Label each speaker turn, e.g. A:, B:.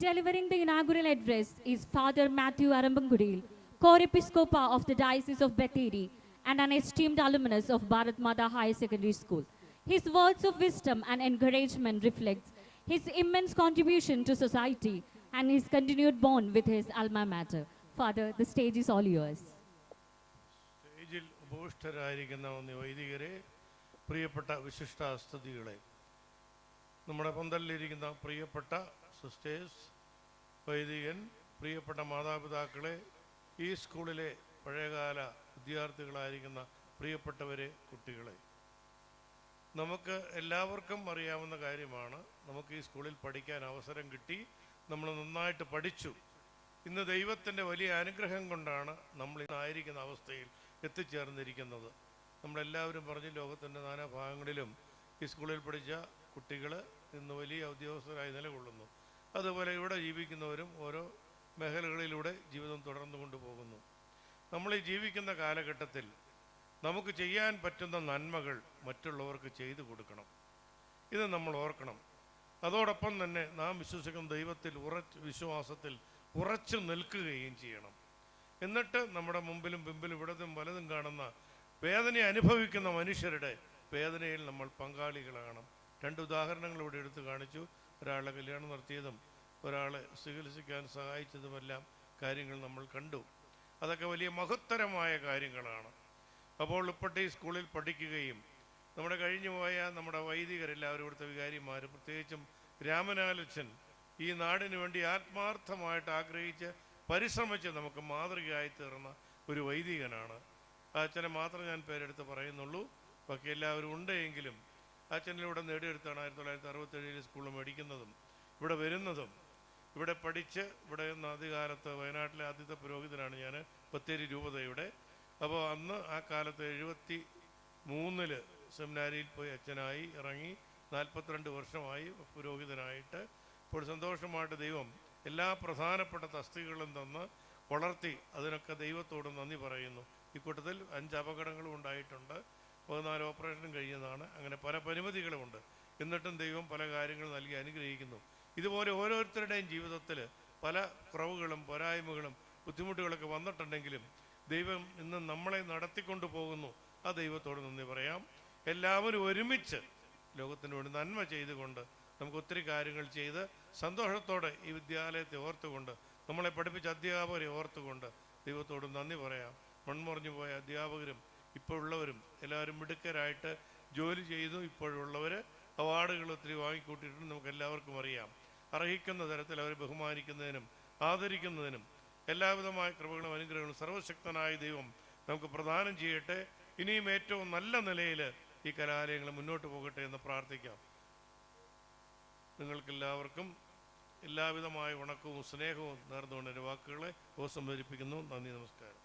A: Delivering the inaugural address is Father Matthew Arambangudil, co-episcopa of the Diocese of Bethany and an esteemed alumnus of Bharat Mata High Secondary School. His words of wisdom and encouragement reflects his immense contribution to society and his continued bond with his alma mater. Father, the stage is all yours.
B: സ്റ്റേജിൽ ഉപവിഷ്ടരായിരിക്കുന്ന വൈദികരെ, പ്രിയപ്പെട്ട വിശിഷ്ടാസ്തുതികളെ, നമ്മുടെ പന്തലിലിരിക്കുന്ന പ്രിയപ്പെട്ട sisters, വൈദികൻ, പ്രിയപ്പെട്ട മാതാപിതാക്കളെ, ഈ സ്കൂളിലെ പഴയകാല വിദ്യാർത്ഥികളായിരിക്കുന്ന പ്രിയപ്പെട്ടവരെ, കുട്ടികളെ, നമുക്ക് എല്ലാവർക്കും അറിയാവുന്ന കാര്യമാണ്, നമുക്ക് ഈ സ്കൂളിൽ പഠിക്കാൻ അവസരം കിട്ടി, നമ്മൾ നന്നായിട്ട് പഠിച്ചു. ഇന്ന് ദൈവത്തിൻ്റെ വലിയ അനുഗ്രഹം കൊണ്ടാണ് നമ്മൾ ഇന്നായിരിക്കുന്ന അവസ്ഥയിൽ എത്തിച്ചേർന്നിരിക്കുന്നത്. നമ്മളെല്ലാവരും പറഞ്ഞ് ലോകത്തിൻ്റെ നാനാഭാഗങ്ങളിലും ഈ സ്കൂളിൽ പഠിച്ച കുട്ടികൾ ഇന്ന് വലിയ ഉദ്യോഗസ്ഥരായി നിലകൊള്ളുന്നു. അതുപോലെ ഇവിടെ ജീവിക്കുന്നവരും ഓരോ മേഖലകളിലൂടെ ജീവിതം തുടർന്നു കൊണ്ടുപോകുന്നു. നമ്മൾ ഈ ജീവിക്കുന്ന കാലഘട്ടത്തിൽ നമുക്ക് ചെയ്യാൻ പറ്റുന്ന നന്മകൾ മറ്റുള്ളവർക്ക് ചെയ്തു കൊടുക്കണം. ഇത് നമ്മൾ ഓർക്കണം. അതോടൊപ്പം തന്നെ നാം വിശ്വസിക്കുന്ന ദൈവത്തിൽ വിശ്വാസത്തിൽ ഉറച്ചു നിൽക്കുകയും ചെയ്യണം. എന്നിട്ട് നമ്മുടെ മുമ്പിലും പിമ്പിലും ഇവിടത്തും വലതും കാണുന്ന വേദന അനുഭവിക്കുന്ന മനുഷ്യരുടെ വേദനയിൽ നമ്മൾ പങ്കാളികളാകണം. രണ്ട് ഉദാഹരണങ്ങൾ ഇവിടെ എടുത്തു കാണിച്ചു. ഒരാളെ കല്യാണം നടത്തിയതും ഒരാളെ ചികിത്സിക്കാൻ സഹായിച്ചതുമെല്ലാം കാര്യങ്ങൾ നമ്മൾ കണ്ടു. അതൊക്കെ വലിയ മഹത്തരമായ കാര്യങ്ങളാണ്. അപ്പോൾ ഇപ്പോഴത്തെ ഈ സ്കൂളിൽ പഠിക്കുകയും നമ്മുടെ കഴിഞ്ഞുപോയ നമ്മുടെ വൈദികരെല്ലാവരും ഇവിടുത്തെ വികാരിമാർ, പ്രത്യേകിച്ചും രാമനാലച്ചൻ, ഈ നാടിന് വേണ്ടി ആത്മാർത്ഥമായിട്ട് ആഗ്രഹിച്ച് പരിശ്രമിച്ച് നമുക്ക് മാതൃകയായി തീർന്ന ഒരു വൈദികനാണ്. ആ അച്ഛനെ മാത്രം ഞാൻ പേരെടുത്ത് പറയുന്നുള്ളൂ. ബാക്കി എല്ലാവരും ഉണ്ടെങ്കിലും അച്ഛനിലൂടെ നേടിയെടുത്താണ് 1967 സ്കൂളിൽ മേടിക്കുന്നതും ഇവിടെ വരുന്നതും. ഇവിടെ പഠിച്ച് ഇവിടെ നിന്ന് ആദ്യകാലത്ത് വയനാട്ടിലെ ആദ്യത്തെ പുരോഹിതനാണ് ഞാൻ, ബത്തേരി രൂപതയുടെ. അപ്പോൾ അന്ന് ആ കാലത്ത് 73 സെമിനാരിയിൽ പോയി അച്ഛനായി ഇറങ്ങി 42 വർഷമായി പുരോഹിതനായിട്ട്. ഇപ്പോൾ സന്തോഷമായിട്ട് ദൈവം എല്ലാ പ്രധാനപ്പെട്ട തസ്തികകളും തന്ന് വളർത്തി. അതിനൊക്കെ ദൈവത്തോട് നന്ദി പറയുന്നു. ഈ കൂട്ടത്തിൽ 5 അപകടങ്ങളും ഉണ്ടായിട്ടുണ്ട്, 14 ഓപ്പറേഷനും കഴിഞ്ഞതാണ്. അങ്ങനെ പല പരിമിതികളുമുണ്ട്. എന്നിട്ടും ദൈവം പല കാര്യങ്ങൾ നൽകി അനുഗ്രഹിക്കുന്നു. ഇതുപോലെ ഓരോരുത്തരുടെയും ജീവിതത്തിൽ പല കുറവുകളും പോരായ്മകളും ബുദ്ധിമുട്ടുകളൊക്കെ വന്നിട്ടുണ്ടെങ്കിലും ദൈവം ഇന്ന് നമ്മളെ നടത്തിക്കൊണ്ടു പോകുന്നു. ആ ദൈവത്തോട് നന്ദി പറയാം. എല്ലാവരും ഒരുമിച്ച് ലോകത്തിന് വേണ്ടി നന്മ ചെയ്തുകൊണ്ട് നമുക്ക് ഒത്തിരി കാര്യങ്ങൾ ചെയ്ത് സന്തോഷത്തോടെ ഈ വിദ്യാലയത്തെ ഓർത്തുകൊണ്ട് നമ്മളെ പഠിപ്പിച്ച അധ്യാപകരെ ഓർത്തുകൊണ്ട് ദൈവത്തോട് നന്ദി പറയാം. മൺമറഞ്ഞു പോയ അധ്യാപകരും ഇപ്പോഴുള്ളവരും എല്ലാവരും മിടുക്കരായിട്ട് ജോലി ചെയ്തു. ഇപ്പോഴുള്ളവർ അവാർഡുകൾ ഒത്തിരി വാങ്ങിക്കൂട്ടിയിട്ടുണ്ട്. നമുക്ക് എല്ലാവർക്കും അറിയാം. അർഹിക്കുന്ന തരത്തിൽ അവരെ ബഹുമാനിക്കുന്നതിനും ആദരിക്കുന്നതിനും എല്ലാവിധമായ കൃപകളും അനുഗ്രഹങ്ങളും സർവശക്തനായ ദൈവം നമുക്ക് പ്രദാനം ചെയ്യട്ടെ. ഇനിയും ഏറ്റവും നല്ല നിലയിൽ ഈ കലാലയങ്ങൾ മുന്നോട്ട് പോകട്ടെ എന്ന് പ്രാർത്ഥിക്കാം. നിങ്ങൾക്കെല്ലാവർക്കും എല്ലാവിധമായ വണക്കവും സ്നേഹവും നേർന്നുകൊണ്ട് എൻ്റെ വാക്കുകളെ ഉപസംഹരിപ്പിക്കുന്നു. നന്ദി, നമസ്കാരം.